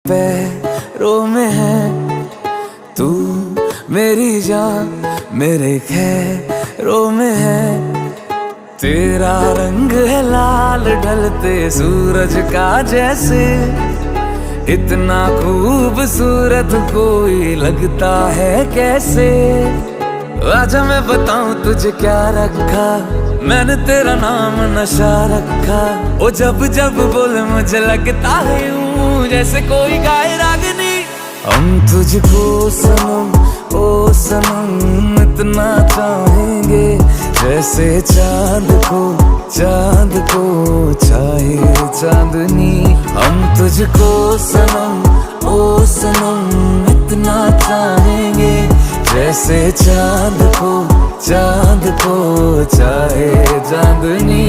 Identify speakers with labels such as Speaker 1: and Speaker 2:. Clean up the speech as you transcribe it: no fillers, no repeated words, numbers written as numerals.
Speaker 1: पैरों में है तू, मेरी जान मेरे खैरों में है। तेरा रंग है लाल ढलते सूरज का जैसे, इतना खूबसूरत कोई लगता है कैसे। आजा मैं बताऊं तुझे क्या रखा, मैंने तेरा नाम नशा रखा। ओ जब जब बोले मुझे लगता है यूं जैसे कोई गाए रागनी। हम तुझको सनम ओ सनम इतना चाहेंगे, जैसे चांद को चाहे चांदनी। हम तुझको सनम ओ सनम इतना चाहेंगे, जैसे चांद को चाहे चांदनी।